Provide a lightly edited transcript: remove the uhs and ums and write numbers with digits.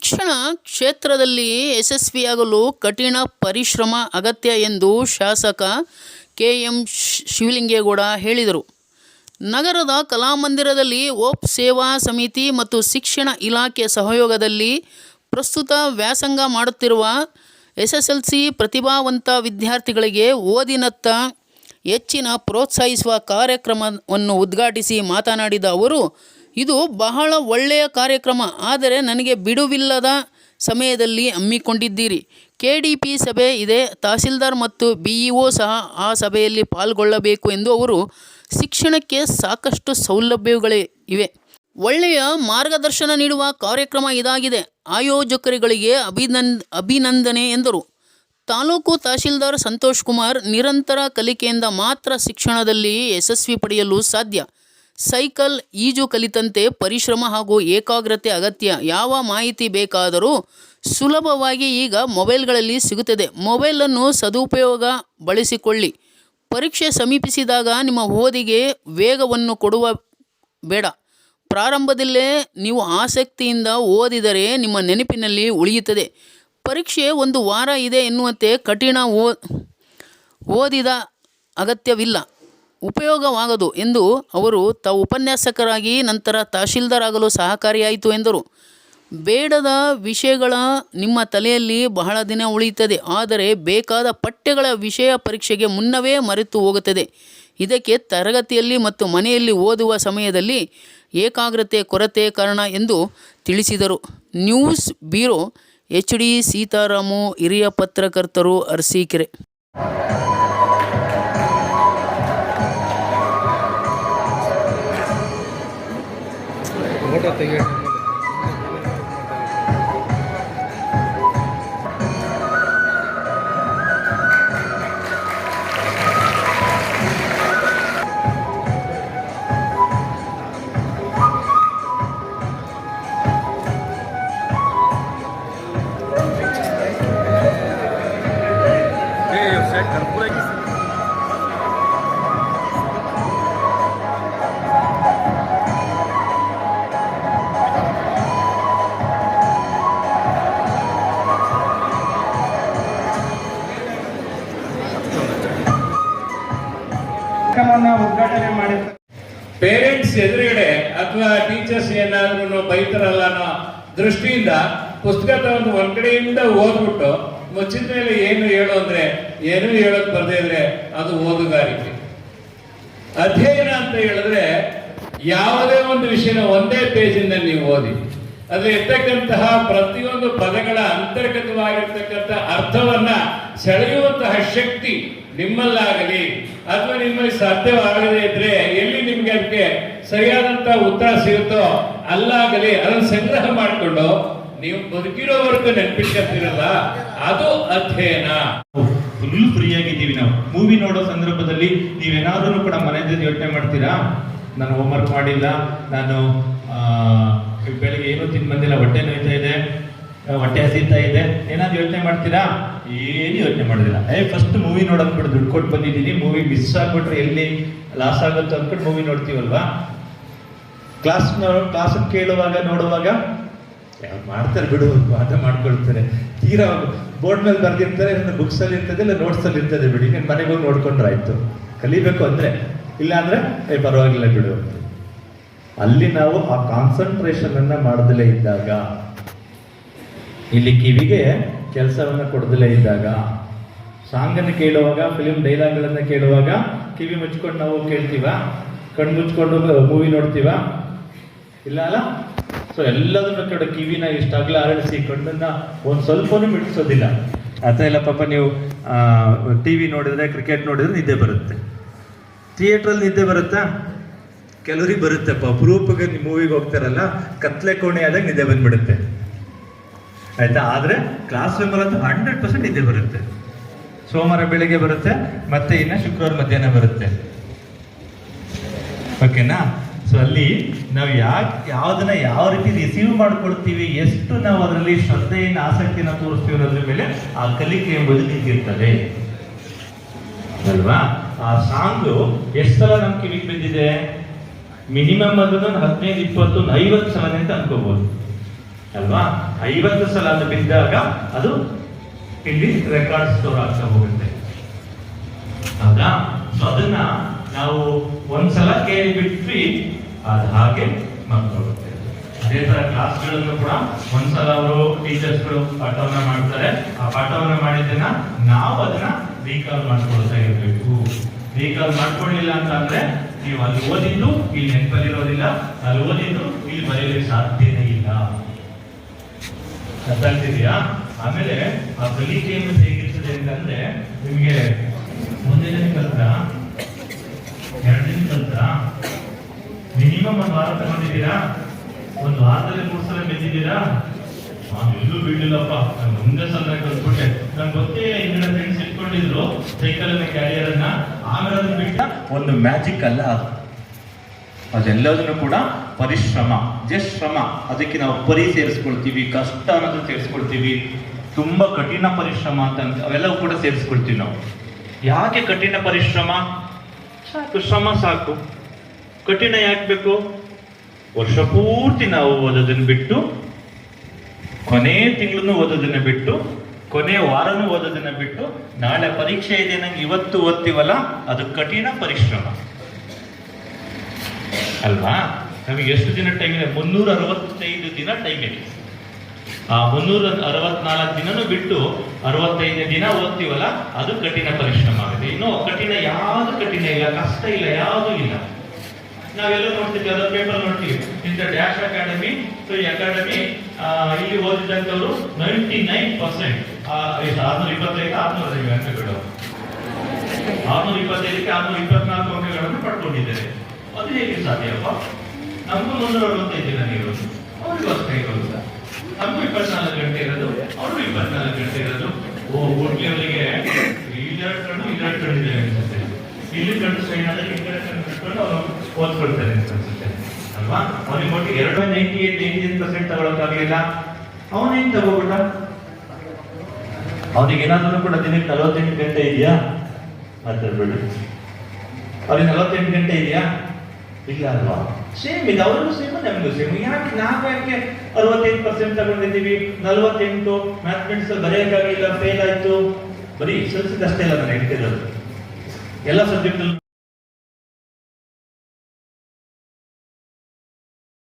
ಶಿಕ್ಷಣ ಕ್ಷೇತ್ರದಲ್ಲಿ ಯಶಸ್ವಿಯಾಗಲು ಕಠಿಣ ಪರಿಶ್ರಮ ಅಗತ್ಯ ಎಂದು ಶಾಸಕ ಕೆ.ಎಂ. ಶಿವಲಿಂಗೇಗೌಡ ಹೇಳಿದರು. ನಗರದ ಕಲಾಮಂದಿರದಲ್ಲಿ ಓಪ್ ಸೇವಾ ಸಮಿತಿ ಮತ್ತು ಶಿಕ್ಷಣ ಇಲಾಖೆ ಸಹಯೋಗದಲ್ಲಿ ಪ್ರಸ್ತುತ ವ್ಯಾಸಂಗ ಮಾಡುತ್ತಿರುವ ಎಸ್ಎಸ್ಎಲ್ಸಿ ಪ್ರತಿಭಾವಂತ ವಿದ್ಯಾರ್ಥಿಗಳಿಗೆ ಓದಿನತ್ತ ಹೆಚ್ಚಿನ ಪ್ರೋತ್ಸಾಹಿಸುವ ಕಾರ್ಯಕ್ರಮವನ್ನು ಉದ್ಘಾಟಿಸಿ ಮಾತನಾಡಿದ ಅವರು, ಇದು ಬಹಳ ಒಳ್ಳೆಯ ಕಾರ್ಯಕ್ರಮ. ಆದರೆ ನನಗೆ ಬಿಡುವಿಲ್ಲದ ಸಮಯದಲ್ಲಿ ಹಮ್ಮಿಕೊಂಡಿದ್ದೀರಿ. ಕೆಡಿಪಿ ಸಭೆ ಇದೆ, ತಹಸೀಲ್ದಾರ್ ಮತ್ತು ಬಿಇಒ ಸಹ ಆ ಸಭೆಯಲ್ಲಿ ಪಾಲ್ಗೊಳ್ಳಬೇಕು ಎಂದು ಅವರು ಶಿಕ್ಷಣಕ್ಕೆ ಸಾಕಷ್ಟು ಸೌಲಭ್ಯಗಳಿವೆ. ಒಳ್ಳೆಯ ಮಾರ್ಗದರ್ಶನ ನೀಡುವ ಕಾರ್ಯಕ್ರಮ ಇದಾಗಿದೆ. ಆಯೋಜಕರುಗಳಿಗೆ ಅಭಿನಂದನೆ ಎಂದರು. ತಾಲೂಕು ತಹಸೀಲ್ದಾರ್ ಸಂತೋಷ್ ಕುಮಾರ್, ನಿರಂತರ ಕಲಿಕೆಯಿಂದ ಮಾತ್ರ ಶಿಕ್ಷಣದಲ್ಲಿ ಯಶಸ್ವಿ ಪಡೆಯಲು ಸಾಧ್ಯ. ಸೈಕಲ್, ಈಜು ಕಲಿತಂತೆ ಪರಿಶ್ರಮ ಹಾಗೂ ಏಕಾಗ್ರತೆ ಅಗತ್ಯ. ಯಾವ ಮಾಹಿತಿ ಬೇಕಾದರೂ ಸುಲಭವಾಗಿ ಈಗ ಮೊಬೈಲ್ಗಳಲ್ಲಿ ಸಿಗುತ್ತದೆ. ಮೊಬೈಲನ್ನು ಸದುಪಯೋಗ ಬಳಸಿಕೊಳ್ಳಿ. ಪರೀಕ್ಷೆ ಸಮೀಪಿಸಿದಾಗ ನಿಮ್ಮ ಓದಿಗೆ ವೇಗವನ್ನು ಕೊಡುವ ಬೇಡ. ಪ್ರಾರಂಭದಲ್ಲೇ ನೀವು ಆಸಕ್ತಿಯಿಂದ ಓದಿದರೆ ನಿಮ್ಮ ನೆನಪಿನಲ್ಲಿ ಉಳಿಯುತ್ತದೆ. ಪರೀಕ್ಷೆ ಒಂದು ವಾರ ಇದೆ ಎನ್ನುವಂತೆ ಕಠಿಣ ಓದಿದ ಅಗತ್ಯವಿಲ್ಲ, ಉಪಯೋಗವಾಗದು ಎಂದು ಅವರು ತಾವು ಉಪನ್ಯಾಸಕರಾಗಿ ನಂತರ ತಹಶೀಲ್ದಾರ್ ಆಗಲು ಸಹಕಾರಿಯಾಯಿತು ಎಂದರು. ಬೇಡದ ವಿಷಯಗಳ ನಿಮ್ಮ ತಲೆಯಲ್ಲಿ ಬಹಳ ದಿನ ಉಳಿಯುತ್ತದೆ, ಆದರೆ ಬೇಕಾದ ಪಠ್ಯಗಳ ವಿಷಯ ಪರೀಕ್ಷೆಗೆ ಮುನ್ನವೇ ಮರೆತು ಹೋಗುತ್ತದೆ. ಇದಕ್ಕೆ ತರಗತಿಯಲ್ಲಿ ಮತ್ತು ಮನೆಯಲ್ಲಿ ಓದುವ ಸಮಯದಲ್ಲಿ ಏಕಾಗ್ರತೆ ಕೊರತೆ ಕಾರಣ ಎಂದು ತಿಳಿಸಿದರು. News bureau, H D. ಸೀತಾರಾಮು, ಹಿರಿಯ ಪತ್ರಕರ್ತರು, ಅರಸೀಕೆರೆ. ಉದ್ಘಾಟನೆ ಮಾಡಿರ್ತಾರೆ. ಪೇರೆಂಟ್ಸ್ ಎದುರುಗಡೆ ಅಥವಾ ಟೀಚರ್ಸ್ ಏನಾದ್ರು ಬೈತಾರಲ್ಲ ಅನ್ನೋ ದೃಷ್ಟಿಯಿಂದ ಪುಸ್ತಕ ತಗೊಂಡು ಒಂದ್ ಕಡೆಯಿಂದ ಓದ್ಬಿಟ್ಟು ಮುಚ್ಚಿದ ಮೇಲೆ ಏನು ಹೇಳು ಅಂದ್ರೆ ಏನು ಹೇಳಕ್ ಬರ್ದೇ ಇದ್ರೆ ಅದು ಓದುಗಾರಿಕೆ. ಅಧ್ಯಯನ ಅಂತ ಹೇಳಿದ್ರೆ ಯಾವುದೇ ಒಂದು ವಿಷಯನ ಒಂದೇ ಪೇಜಿಂದ ನೀವು ಓದಿ ಅದ್ರ ಇರ್ತಕ್ಕಂತಹ ಪ್ರತಿಯೊಂದು ಪದಗಳ ಅಂತರ್ಗತವಾಗಿರ್ತಕ್ಕಂಥ ಅರ್ಥವನ್ನ ಸೆಳೆಯುವಂತಹ ಶಕ್ತಿ ನಿಮ್ಮಲ್ಲಾಗಲಿ ಅಥವಾ ನಿಮ್ಮಲ್ಲಿ ಸಾಧ್ಯವಾಗದೇ ಇದ್ರೆ ಎಲ್ಲಿ ನಿಮ್ಗೆ ಅದಕ್ಕೆ ಸರಿಯಾದಂತಹ ಉತ್ತರ ಸಿಗುತ್ತೋ ಅಲ್ಲಾಗಲಿ ಅದನ್ನ ಸಂಗ್ರಹ ಮಾಡಿಕೊಂಡು ನೀವು ಬದುಕಿರೋವರೆಗೂ ನೆನ್ಪಿಟ್ಕೊಳ್ತಿರಲ್ಲ, ಅದು ಅಧ್ಯಯನ. ಫುಲ್ ಫ್ರೀ ಆಗಿದ್ದೀವಿ ನಾವು. ಮೂವಿ ನೋಡೋ ಸಂದರ್ಭದಲ್ಲಿ ನೀವೇನಾದ್ರೂ ಕೂಡ ಮನೆಯಿಂದ ಯೋಚನೆ ಮಾಡ್ತೀರಾ, ನಾನು ಹೋಮ್ವರ್ಕ್ ಮಾಡಿಲ್ಲ, ನಾನು ಬೆಳಿಗ್ಗೆ ಏನು ತಿಂದು ಬಂದಿಲ್ಲ, ಹೊಟ್ಟೆ ನೋಯ್ತಾ ಇದೆ, ಹೊಟ್ಟೆ ಹಸಿತಾ ಇದೆ, ಏನಾದ್ರು ಯೋಚನೆ ಮಾಡ್ತೀರಾ? ಏನು ಯೋಚನೆ ಮಾಡೋದಿಲ್ಲ. ಫಸ್ಟ್ ಮೂವಿ ನೋಡೋದ್ಬಿಟ್ಟು ದುಡ್ಡು ಕೊಟ್ಟು ಬಂದಿದ್ದೀನಿ, ಮೂವಿ ಮಿಸ್ ಆಗ್ಬಿಟ್ರೆ ಎಲ್ಲಿ ಲಾಸ್ ಆಗುತ್ತೆ ಅಂದ್ಬಿಟ್ಟು ಮೂವಿ ನೋಡ್ತೀವಲ್ವಾ. ಕ್ಲಾಸ್ ಕೇಳುವಾಗ ನೋಡುವಾಗ ಮಾಡ್ತಾರೆ ಬಿಡು, ವಾದ ಮಾಡ್ಕೊಳ್ತಾರೆ. ತೀರಾ ಬೋರ್ಡ್ ಮೇಲೆ ಬರ್ದಿರ್ತಾರೆ, ಬುಕ್ಸ್ ಅಲ್ಲಿ ಇರ್ತದೆ, ಇಲ್ಲ ನೋಟ್ಸ್ ಅಲ್ಲಿ ಇರ್ತದೆ, ಬಿಡಿ ನೀನು ಮನೆಗೆ ಹೋಗಿ ನೋಡ್ಕೊಂಡ್ರೆ ಆಯ್ತು. ಕಲಿಬೇಕು ಅಂದ್ರೆ, ಇಲ್ಲ ಅಂದ್ರೆ ಪರವಾಗಿಲ್ಲ ಬಿಡು. ಅಲ್ಲಿ ನಾವು ಆ ಕಾನ್ಸಂಟ್ರೇಷನ್ ಅನ್ನ ಮಾಡದಲೇ ಇದ್ದಾಗ, ಇಲ್ಲಿ ಕಿವಿಗೆ ಕೆಲಸವನ್ನ ಕೊಡದಲೇ ಇದ್ದಾಗ, ಸಾಂಗನ್ನು ಕೇಳುವಾಗ, ಫಿಲ್ಮ್ ಡೈಲಾಗ್ಗಳನ್ನ ಕೇಳುವಾಗ ಕಿವಿ ಮುಚ್ಕೊಂಡು ನಾವು ಕೇಳ್ತೀವ, ಕಣ್ಣು ಮುಚ್ಕೊಂಡು ಮೂವಿ ನೋಡ್ತೀವ, ಇಲ್ಲ ಅಲ್ಲ. ಸೊ ಎಲ್ಲದನ್ನ ಕಡೆ ಕಿವಿನ ಇಷ್ಟಾಗ್ಲ ಅರಳಿಸಿ ಕಣ್ಣನ್ನ ಒಂದ್ ಸ್ವಲ್ಪನೂ ಮಿಡಿಸೋದಿಲ್ಲ. ಅಥವಾ ಇಲ್ಲ ಪಾಪ ನೀವು ಟಿವಿ ನೋಡಿದ್ರೆ, ಕ್ರಿಕೆಟ್ ನೋಡಿದ್ರೆ ನಿದ್ದೆ ಬರುತ್ತೆ. ಥಿಯೇಟ್ರಲ್ಲಿ ನಿದ್ದೆ ಬರುತ್ತಾ? ಕೆಲವರಿಗೆ ಬರುತ್ತಪ್ಪ. ಅಪರೂಪಕ್ಕೆ ನೀವು ಮೂವಿಗೆ ಹೋಗ್ತಾರಲ್ಲ, ಕತ್ಲೆ ಕೋಣೆ ಆದಾಗ ನಿದ್ದೆ ಬಂದ್ಬಿಡುತ್ತೆ, ಆಯ್ತಾ. ಆದ್ರೆ ಕ್ಲಾಸ್ ರೂಮ್ ಅಲ್ಲಿ 100% ನಿದ್ದೆ ಬರುತ್ತೆ. ಸೋಮವಾರ ಬೆಳಿಗ್ಗೆ ಬರುತ್ತೆ, ಮತ್ತೆ ಇನ್ನ ಶುಕ್ರವಾರ ಮಧ್ಯಾಹ್ನ ಬರುತ್ತೆ. ಓಕೆನಾ? ಸೊ ಅಲ್ಲಿ ನಾವು ಯಾವ್ದನ್ನ ಯಾವ ರೀತಿ ರಿಸೀವ್ ಮಾಡ್ಕೊಳ್ತೀವಿ, ಎಷ್ಟು ನಾವು ಅದರಲ್ಲಿ ಶ್ರದ್ಧೆಯನ್ನು ಆಸಕ್ತಿಯನ್ನು ತೋರಿಸ್ತೀವಿ ಅನ್ನೋದ್ರ ಮೇಲೆ ಆ ಕಲಿಕೆ ಎಂಬುದು ನಿಂತಿರ್ತದೆ ಅಲ್ವಾ. ಆ ಸಾಂಗು ಎಷ್ಟು ಸಲ ನಮ್ ಕಿವಿಗೆ ಬಿದ್ದಿದೆ? ಮಿನಿಮಮ್ ಅದನ್ನು 15, 20, 50 ಸಲ ಅಂತ ಅನ್ಕೋಬಹುದು, ಅಲ್ವಾ? 50 ಸಲ ಅದು ಬಿದ್ದಾಗ ಅದು ಇಲ್ಲಿ ರೆಕಾರ್ಡ್ ಸ್ಟೋರ್ ಆಗ್ತಾ ಹೋಗುತ್ತೆ. ಹೌದಾ? ಸೊ ಅದನ್ನ ನಾವು ಒಂದ್ಸಲ ಕೇಳಿ ಬಿಟ್ವಿ, ಅದು ಹಾಗೆ ಮರ್ತೋಗುತ್ತೆ. ಅದೇ ತರ ಕ್ಲಾಸ್ಗಳನ್ನು ಕೂಡ ಒಂದ್ಸಲ ಅವರು ಟೀಚರ್ಸ್ಗಳು ಪಾಠವನ್ನ ಮಾಡ್ತಾರೆ. ಆ ಪಾಠವನ್ನ ಮಾಡಿದ್ದನ್ನ ನಾವು ಅದನ್ನ ರೀಕಾಲ್ ಮಾಡ್ಕೊಳ್ತಾ ಇರ್ಬೇಕು. ರೀಕಾಲ್ ಮಾಡ್ಕೊಳ್ಳಿಲ್ಲ ಅಂತ ಅಂದ್ರೆ ನೀವು ಅಲ್ಲಿ ಓದಿದ್ದು ಇಲ್ಲಿ ನೆನಪಲ್ಲಿರೋದಿಲ್ಲ, ಅಲ್ಲಿ ಓದಿದ್ದು ಇಲ್ಲಿ ಬರೆಯಲಿಕ್ಕೆ ಸಾಧ್ಯನೇ ಇಲ್ಲ. ಅರ್ಥ ಆಗ್ತಿದೆಯಾ? ಆಮೇಲೆ ಆ ಕಲಿಕೆಯನ್ನು ಹೇಗಿರ್ತದೆ ಅಂತಂದ್ರೆ, ನಿಮ್ಗೆ ಒಂದೇ ದಿನ ಕಲ್ತ್ರ, 2 ದಿನ ಕಲ್ತ್ರ, ಮಿನಿಮಮ್ 1 ವಾರ ತಗೊಂಡಿದ್ದೀರಾ? 1 ವಾರದಲ್ಲಿ 3 ಸಲ ಗೆದ್ದಿದ್ದೀರಾ? ನಾನು ಎಲ್ಲೂ ಬಿಡ್ಲಿಲ್ಲಪ್ಪ, ನಾನು ಮುಂದೆ ಸಲ ಕಲ್ತ್ಬಿಟ್ಟೆ. ನಂಗೆ ಗೊತ್ತೇ ಇಲ್ಲ, ಹಿಂದಿನ ಫ್ರೆಂಡ್ಸ್ ಇಟ್ಕೊಂಡಿದ್ರು ಸೈಕಲ್ ಅನ್ನ ಕ್ಯಾರಿಯರ್ ಅನ್ನ, ಆಮೇಲೆ ಅದನ್ನ ಬಿಟ್ಟ. ಒಂದು ಮ್ಯಾಜಿಕ್ ಅಲ್ಲ ಅದು, ಅದೆಲ್ಲದನ್ನು ಕೂಡ ಪರಿಶ್ರಮ, ಜಸ್ಟ್ ಶ್ರಮ. ಅದಕ್ಕೆ ನಾವು ಸೇರಿಸ್ಕೊಳ್ತೀವಿ, ಕಷ್ಟ ಅನ್ನೋದು ಸೇರಿಸ್ಕೊಳ್ತೀವಿ, ತುಂಬಾ ಕಠಿಣ ಪರಿಶ್ರಮ ಅಂತ ಅವೆಲ್ಲವೂ ಕೂಡ ಸೇರಿಸ್ಕೊಳ್ತೀವಿ ನಾವು. ಯಾಕೆ ಕಠಿಣ ಪರಿಶ್ರಮ? ಸಾಕು, ಶ್ರಮ ಸಾಕು. ಕಠಿಣ ಯಾಕೆ ಬೇಕು? ವರ್ಷ ಪೂರ್ತಿ ನಾವು ಓದೋದನ್ನ ಬಿಟ್ಟು, ಕೊನೆ ತಿಂಗಳನ್ನು ಓದೋದನ್ನ ಬಿಟ್ಟು, ಕೊನೆ ವಾರನೂ ಓದೋದನ್ನ ಬಿಟ್ಟು, ನಾಳೆ ಪರೀಕ್ಷೆ ಇದೆ ನಂಗೆ ಇವತ್ತು ಓದ್ತೀವಲ್ಲ, ಅದು ಕಠಿಣ ಪರಿಶ್ರಮ ಅಲ್ವಾ? ನಮಗೆ ಎಷ್ಟು ದಿನ ಟೈಮ್ ಇದೆ? 365 ದಿನ ಟೈಮ್ ಇದೆ. ಆ 364 ದಿನನೂ ಬಿಟ್ಟು 65ನೇ ದಿನ ಓದ್ತೀವಲ್ಲ, ಅದು ಕಠಿಣ ಪರಿಶ್ರಮ ಆಗುತ್ತೆ. ಇನ್ನು ಕಠಿಣ ಯಾವುದು ಕಠಿಣ ಇಲ್ಲ, ಕಷ್ಟ ಇಲ್ಲ, ಯಾವುದೂ ಇಲ್ಲ. ನಾವೆಲ್ಲ ನೋಡ್ತೀವಿ, ಅದರ ಪೇಪರ್ ನೋಡ್ತೀವಿ, ಇಂಥ ಡ್ಯಾಶ್ ಅಕಾಡೆಮಿ, ಸೊ ಈ ಅಕಾಡೆಮಿ ಇಲ್ಲಿ ಓದಿದಂಥವ್ರು 99% 625 605 ಅಂಕಗಳು, 625ಕ್ಕೆ 624 ಅಂಕಗಳನ್ನು ಪಡ್ಕೊಂಡಿದ್ದಾರೆ. ಅದು ಹೇಗೆ ಸಾಧ್ಯಪ್ಪ? ನಮಗೂ 365 ದಿನ ಇರೋದು, ಅವ್ರಿಗೂ ಅಷ್ಟೇ ಇರೋದು. ನಮಗೂ 24 ಗಂಟೆ ಇರೋದು, ಅವ್ರಿಗೂ 24 ಗಂಟೆ ಇರೋದು. ಒಟ್ಟಿಗೆ ಅವರಿಗೆ 2 ಕಣ್ಣು ಇದೆ ಅನ್ಸುತ್ತೆ, ಇಲ್ಲಿ ಕಣ್ಣು ಸ್ಟ್ರೈನ್ ಆದ್ರೆ ಈ ಕಡೆ ಕಣ್ಣು ಬಿಟ್ಕೊಂಡು ಅವರು ಓದ್ಕೊಳ್ತಾರೆ ಅನ್ಸುತ್ತೆ ಅಲ್ವಾ? ಅವ್ರಿಗೆ ಒಟ್ಟಿಗೆ 98% ತಗೊಳಕ್ಕಾಗಲಿಲ್ಲ, ಅವನೇನ್ ತಗೋಬಿಟ್ಟ? ಅವ್ರಿಗೆ ಏನಾದ್ರೂ ಕೂಡ ದಿನಕ್ಕೆ 48 ಗಂಟೆ ಇದೆಯಾ? ಮಾತಾಡ್ಬೇಡಿ. ಅವ್ರಿಗೆ 48 ಗಂಟೆ ಇದೆಯಾ? ಇಲ್ಲ ಅಲ್ವಾ? ಸೇಮ್ ಇದೆ, ಅವ್ರಿಗೂ ಸೇಮ್, ನಮಗೂ ಸೇಮ್. ಯಾಕೆ ನಾವು 65% ತಗೊಂಡಿದ್ದೀವಿ, 48 ಮ್ಯಾಥಮೆಟಿಕ್ಸ್ ಬರೆಯಕ್ಕಾಗಿಲ್ಲ, ಫೇಲ್ ಆಯ್ತು. ಬರೀ ಸಲ್ಸಿದಷ್ಟೇ ಅಲ್ಲ ನಾನು ಹೇಳ್ತಿರೋದು, ಎಲ್ಲ ಸಬ್ಜೆಕ್ಟ್